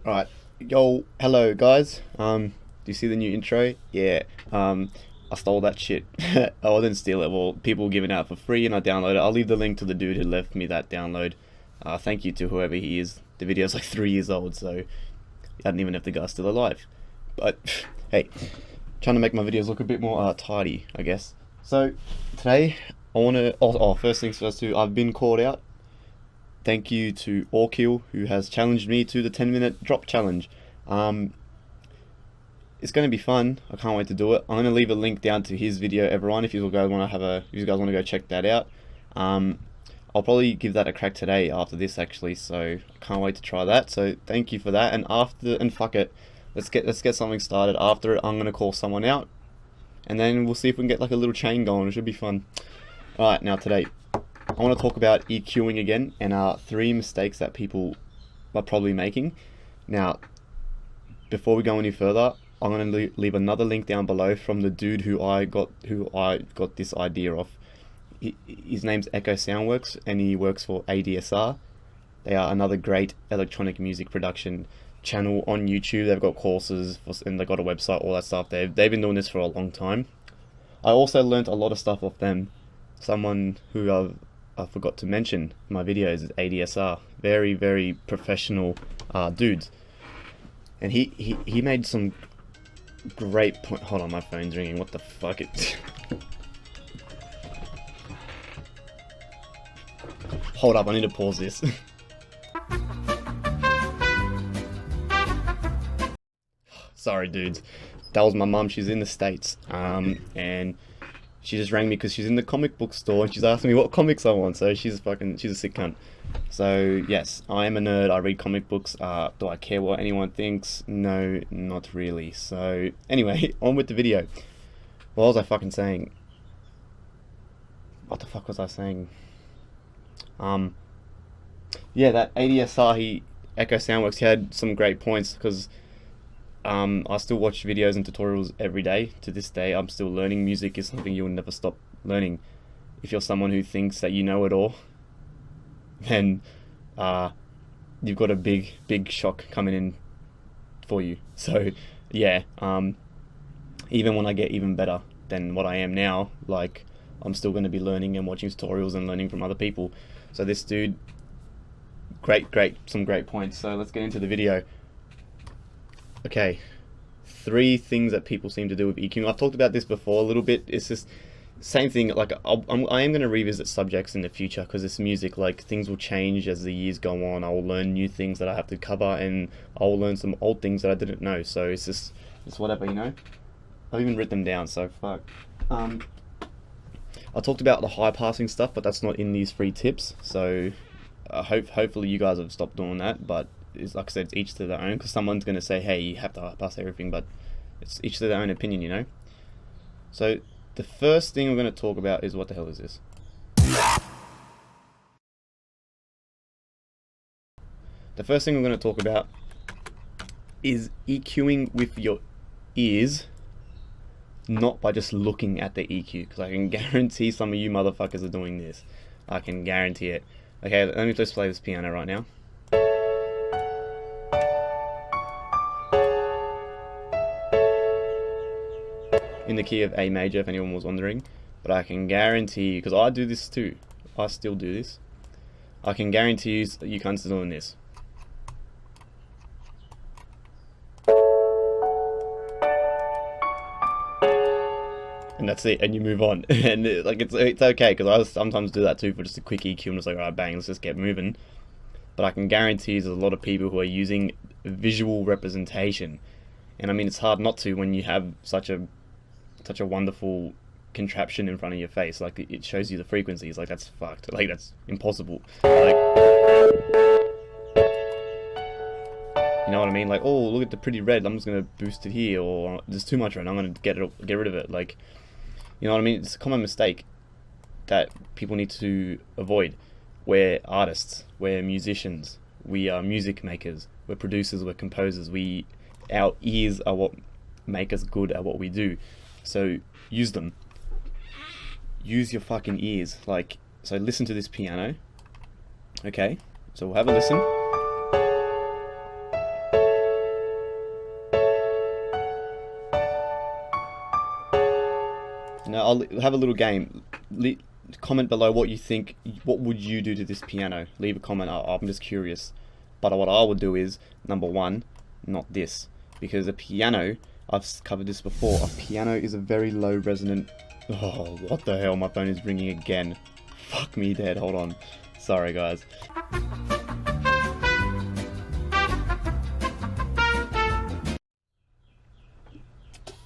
Alright, yo, hello guys. Do you see the new intro? Yeah. I stole that shit. Oh, I didn't steal it. Well, people were giving it out for free, and I downloaded it. I'll leave the link to the dude who left me that download. Thank you to whoever he is. The video's like 3 years old, so I don't even know if the guy's still alive. But hey, trying to make my videos look a bit more tidy, I guess. So today I want to. First things first. Too, I've been called out. Thank you to Orkill, who has challenged me to the 10-minute drop challenge. It's going to be fun. I can't wait to do it. I'm going to leave a link down to his video, everyone, if you guys want to go check that out. I'll probably give that a crack today after this, actually. So I can't wait to try that. So thank you for that. And fuck it, let's get something started. After it, I'm going to call someone out, and then we'll see if we can get like a little chain going. It should be fun. All right, now today, I want to talk about EQing again, and 3 mistakes that people are probably making. Now, before we go any further, I'm going to leave another link down below from the dude who I got this idea off. His name's Echo Soundworks, and he works for ADSR. They are another great electronic music production channel on YouTube. They've got courses, and they've got a website, all that stuff. They've been doing this for a long time. I also learnt a lot of stuff off them. Someone who I forgot to mention in my videos is ADSR. Very, very professional dudes. And he made some great point. Hold on, my phone's ringing. What the fuck? Hold up, I need to pause this. Sorry, dudes. That was my mum. She's in the States. And she just rang me because she's in the comic book store and she's asking me what comics I want. So she's a sick cunt. So yes, I am a nerd. I read comic books. Do I care what anyone thinks? No, not really. So anyway, on with the video. What was I fucking saying? What the fuck was I saying? Yeah, that ADSR, Echo Soundworks, he had some great points because I still watch videos and tutorials every day. To this day, I'm still learning. Music is something you'll never stop learning. If you're someone who thinks that you know it all, then you've got a big shock coming in for you. So yeah, even when I get even better than what I am now, like, I'm still going to be learning and watching tutorials and learning from other people. So this dude, some great points. So let's get into the video. Okay, 3 things that people seem to do with EQing. I've talked about this before a little bit. It's just same thing. Like I am going to revisit subjects in the future because it's music. Like, things will change as the years go on. I will learn new things that I have to cover, and I will learn some old things that I didn't know. So it's whatever, you know. I've even written them down. So fuck. I talked about the high passing stuff, but that's not in these free tips. So hopefully you guys have stopped doing that. But it's, like I said, it's each to their own, because someone's going to say, hey, you have to high pass everything, but it's each to their own opinion, you know. So the first thing we're going to talk about is, what the hell is this? The first thing we're going to talk about is EQing with your ears, not by just looking at the EQ, because I can guarantee some of you motherfuckers are doing this. I can guarantee it. Okay, let me just play this piano right now. In the key of A major, if anyone was wondering. But I can guarantee, because I do this too, I still do this, I can guarantee you cunts are doing this. And that's it, and you move on. And it's okay, because I sometimes do that too for just a quick EQ. I'm just like, alright, bang, let's just get moving. But I can guarantee there's a lot of people who are using visual representation. And I mean, it's hard not to when you have such a wonderful contraption in front of your face. Like, it shows you the frequencies. Like, that's fucked. Like, that's impossible. Like, you know what I mean? Like, oh, look at the pretty red, I'm just gonna boost it here, or there's too much red, I'm gonna get rid of it. Like, you know what I mean? It's a common mistake that people need to avoid. We're artists, we're musicians, we are music makers, we're producers, we're composers. Our ears are what make us good at what we do. So use them. Use your fucking ears. Like, so listen to this piano. Okay, so we'll have a listen. I'll have a little game. Comment below what you think. What would you do to this piano? Leave a comment. I'm just curious. But what I would do is, number one, not this. Because a piano, I've covered this before, a piano is a very low resonant... Oh, what the hell? My phone is ringing again. Fuck me dead. Hold on. Sorry, guys.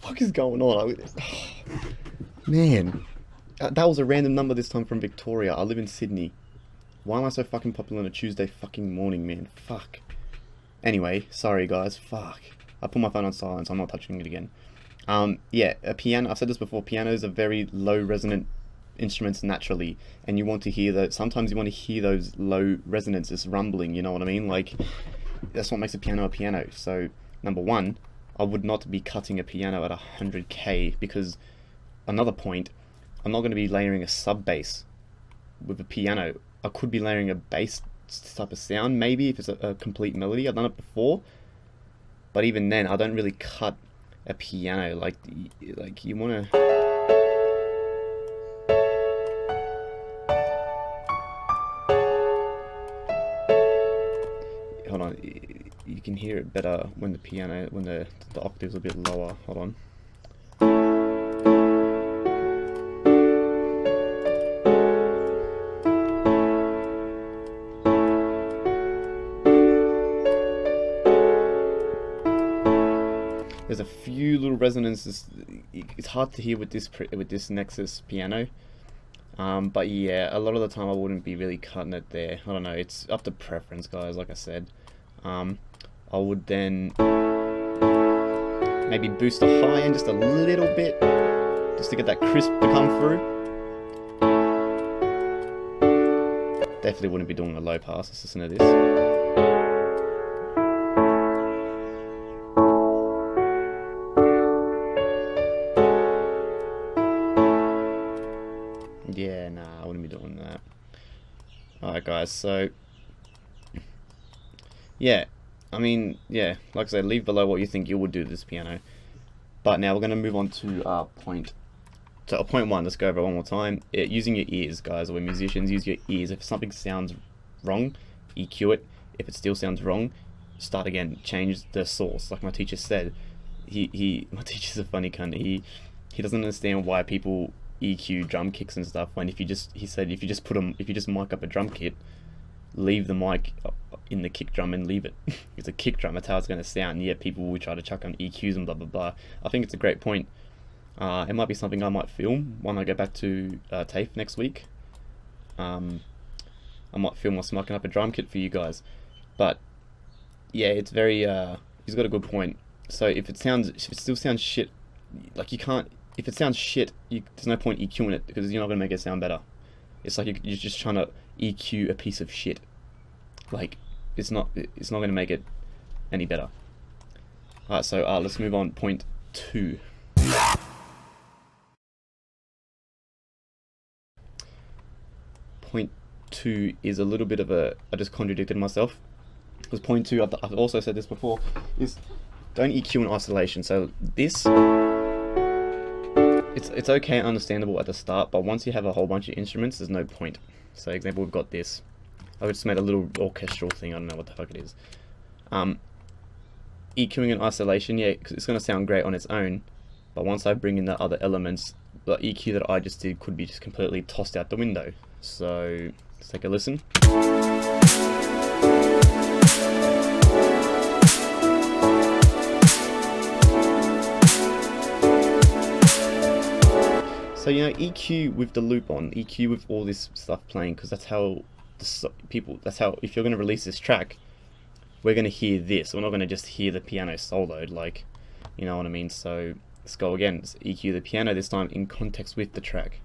What is going on? Man, that was a random number this time from Victoria. I live in Sydney. Why am I so fucking popular on a Tuesday fucking morning, man? Fuck. Anyway, sorry guys. Fuck. I put my phone on silence. I'm not touching it again. Yeah, a piano. I've said this before. Pianos are very low resonant instruments naturally, and you want to hear that. Sometimes you want to hear those low resonances rumbling. You know what I mean? Like that's what makes a piano. So number one, I would not be cutting a piano at 100k because another point, I'm not going to be layering a sub bass with a piano. I could be layering a bass type of sound, maybe if it's a complete melody. I've done it before, but even then, I don't really cut a piano like you want to. Hold on, you can hear it better when the piano, when the octave's a bit lower. Hold on. There's a few little resonances. It's hard to hear with this Nexus piano, but yeah, a lot of the time I wouldn't be really cutting it there. I don't know. It's up to preference, guys. Like I said, I would then maybe boost the high end just a little bit, just to get that crisp to come through. Definitely wouldn't be doing a low pass. Let's listen to this. Yeah, nah, I wouldn't be doing that. Alright guys, so yeah, I mean, yeah, like I said, leave below what you think you would do to this piano. But now we're going to move on to point one. Let's go over it one more time. Using your ears, guys. We're musicians, use your ears. If something sounds wrong, EQ it. If it still sounds wrong, start again. Change the source. Like my teacher said, my teacher's a funny cunt. He doesn't understand why people EQ drum kicks and stuff, when he said if you just mic up a drum kit, leave the mic in the kick drum and leave it. It's a kick drum, that's how it's going to sound. And yet people will try to chuck on EQs and blah blah blah. I think it's a great point. It might be something I might film when I go back to TAFE next week. I might film us micing up a drum kit for you guys. But yeah, it's very he's got a good point. So if it still sounds shit, like you can't. If it sounds shit, there's no point EQing it because you're not going to make it sound better. It's like you're just trying to EQ a piece of shit. Like, it's not going to make it any better. Alright, so let's move on. Point 2. Point 2 is a little bit of a... I just contradicted myself. Because point 2, I've also said this before, is don't EQ in isolation. So this... It's okay and understandable at the start, but once you have a whole bunch of instruments, there's no point. So, example, we've got this. I just made a little orchestral thing. I don't know what the fuck it is. EQing in isolation, yeah, cause it's gonna sound great on its own, but once I bring in the other elements, the EQ that I just did could be just completely tossed out the window. So, let's take a listen. So, you know, EQ with the loop on, EQ with all this stuff playing, because that's how if you're going to release this track, we're going to hear this. We're not going to just hear the piano soloed, like, you know what I mean? So, let's go again. Let's EQ the piano, this time in context with the track.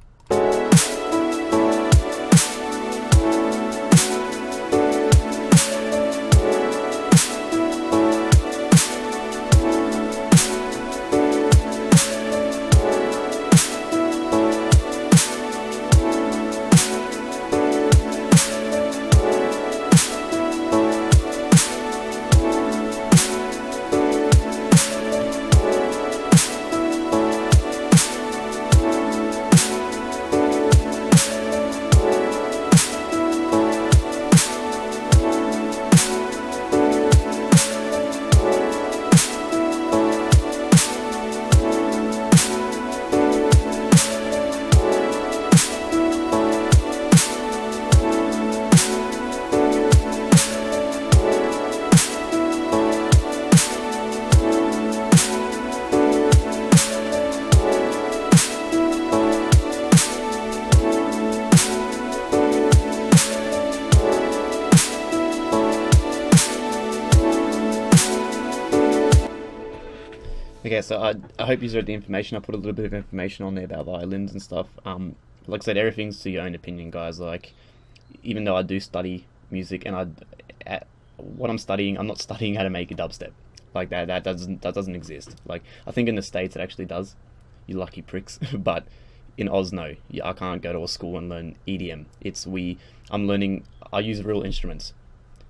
Okay, so I hope you read the information. I put a little bit of information on there about violins and stuff. Like I said, everything's to your own opinion, guys. Like, even though I do study music, and what I'm studying, I'm not studying how to make a dubstep. Like that doesn't exist. Like, I think in the States it actually does. You lucky pricks. But in Oz, no. I can't go to a school and learn EDM. I'm learning. I use real instruments,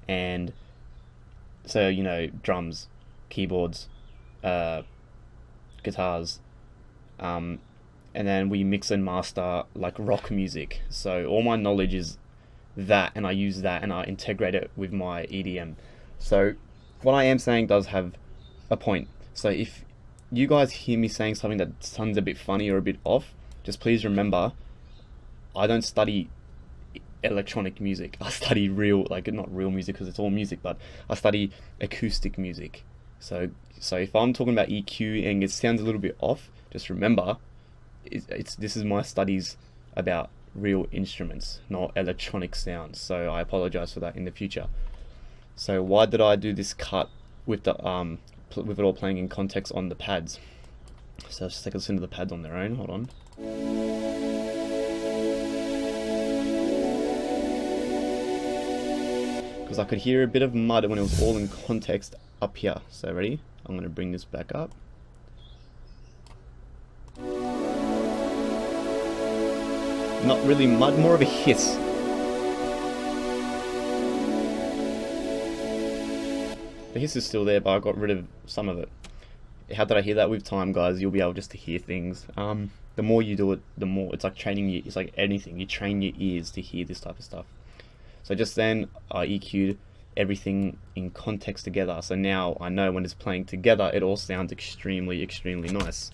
and so drums, keyboards, guitars, and then we mix and master like rock music. So all my knowledge is that, and I use that and I integrate it with my EDM. So what I am saying does have a point. So if you guys hear me saying something that sounds a bit funny or a bit off, just please remember, I don't study electronic music. I study not real music because it's all music, but I study acoustic music. So if I'm talking about EQ and it sounds a little bit off, just remember, this is my studies about real instruments, not electronic sounds. So I apologize for that in the future. So why did I do this cut with the with it all playing in context on the pads? So let's take a listen to the pads on their own. Hold on. Because I could hear a bit of mud when it was all in context up here. So ready? I'm going to bring this back up. Not really mud, more of a hiss. The hiss is still there, but I got rid of some of it. How did I hear that? With time, guys, you'll be able just to hear things. The more you do it, the more it's like training you. It's like anything. You train your ears to hear this type of stuff. So just then, I EQ'd everything in context together. So now I know when it's playing together, it all sounds extremely, extremely nice.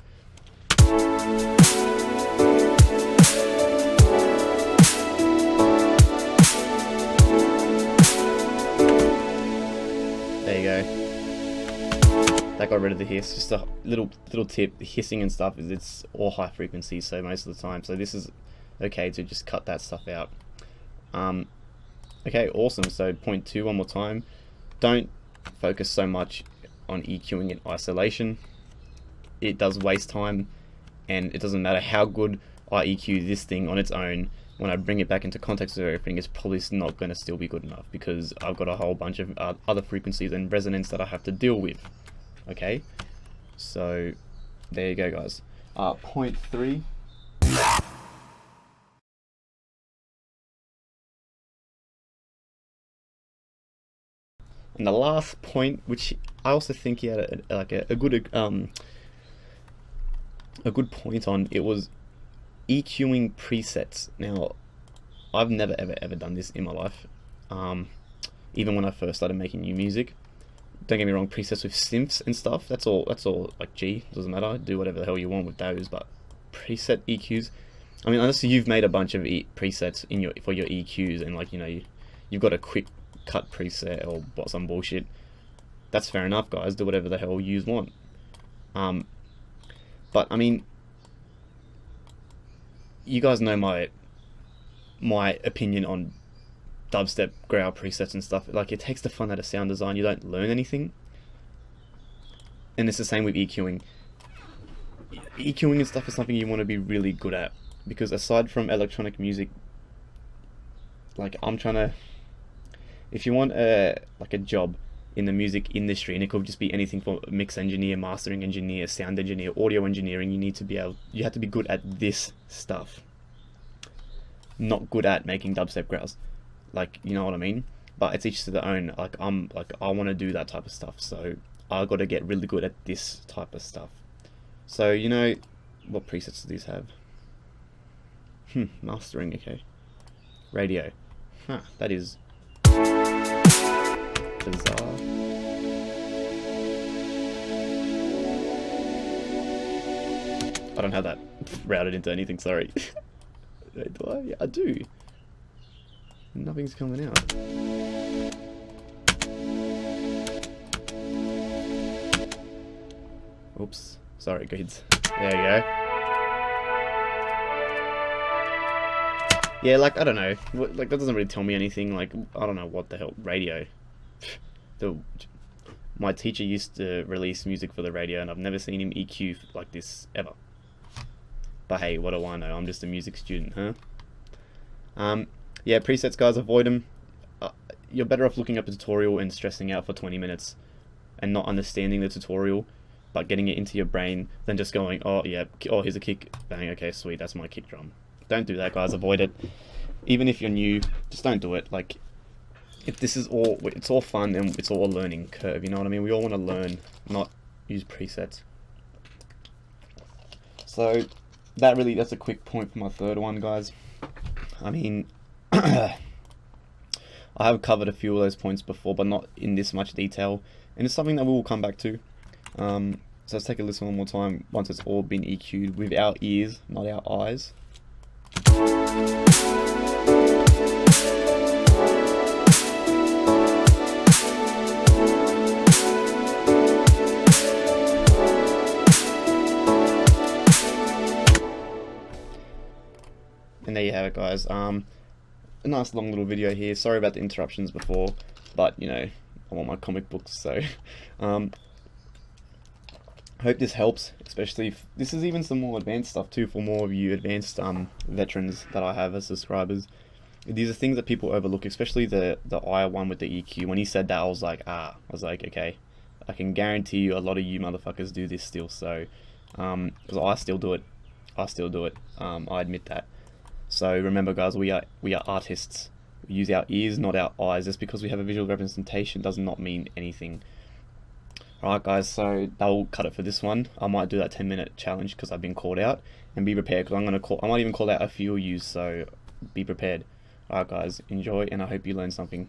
There you go. That got rid of the hiss. Just a little tip. The hissing and stuff it's all high frequency, so most of the time. So this is okay to just cut that stuff out. Okay, awesome. So point 2 one more time. Don't focus so much on EQing in isolation. It does waste time, and it doesn't matter how good I EQ this thing on its own. When I bring it back into context with everything, it's probably not going to still be good enough because I've got a whole bunch of other frequencies and resonance that I have to deal with. Okay, so there you go, guys. Point 3. And the last point, which I also think he had a good point on, it was EQing presets. Now, I've never ever done this in my life. Even when I first started making new music. Don't get me wrong, presets with synths and stuff, that's all like G, doesn't matter, do whatever the hell you want with those, but preset EQs, I mean, unless you've made a bunch of presets for your EQs and like, you've got a quick cut preset or some bullshit, that's fair enough, guys, do whatever the hell you want. But I mean, you guys know my opinion on dubstep, growl presets and stuff. Like, it takes the fun out of sound design. You don't learn anything. And it's the same with EQing. EQing and stuff is something you want to be really good at, because aside from electronic music, like, if you want a job in the music industry, and it could just be anything from mix engineer, mastering engineer, sound engineer, audio engineering, you have to be good at this stuff. Not good at making dubstep growls. Like, you know what I mean? But it's each to their own. Like, I want to do that type of stuff, so I got to get really good at this type of stuff. So, what presets do these have? Mastering, okay. Radio. That is bizarre. I don't have that routed into anything, sorry. Do I? Yeah, I do. Nothing's coming out. Oops. Sorry, kids. There you go. Yeah, like, I don't know. Like, that doesn't really tell me anything. Like, I don't know what the hell. Radio. my teacher used to release music for the radio, and I've never seen him EQ like this ever. But hey, what do I know? I'm just a music student, huh? Yeah, presets, guys, avoid them. You're better off looking up a tutorial and stressing out for 20 minutes and not understanding the tutorial, but getting it into your brain than just going, oh yeah, oh here's a kick, bang, okay, sweet, that's my kick drum. Don't do that, guys. Avoid it. Even if you're new, just don't do it. Like, if this is all, it's all fun and it's all a learning curve, you know what I mean? We all want to learn, not use presets. So that's a quick point for my third one, guys. I mean, I have covered a few of those points before, but not in this much detail, and it's something that we will come back to. So let's take a listen one more time once it's all been EQ'd with our ears, not our eyes. And there you have it, guys. A nice long little video here. Sorry about the interruptions before, but you know, I want my comic books, so I hope this helps, especially if this is even some more advanced stuff too for more of you advanced veterans that I have as subscribers. These are things that people overlook, especially the I one with the EQ. When he said that, I was like, okay, I can guarantee you a lot of you motherfuckers do this still, so because I still do it. I admit that. So remember, guys, we are artists. We use our ears, not our eyes. Just because we have a visual representation does not mean anything. Alright, guys, so that will cut it for this one. I might do that 10-minute challenge because I've been called out, and be prepared because I might even call out a few of you, so be prepared. Alright, guys, enjoy, and I hope you learned something.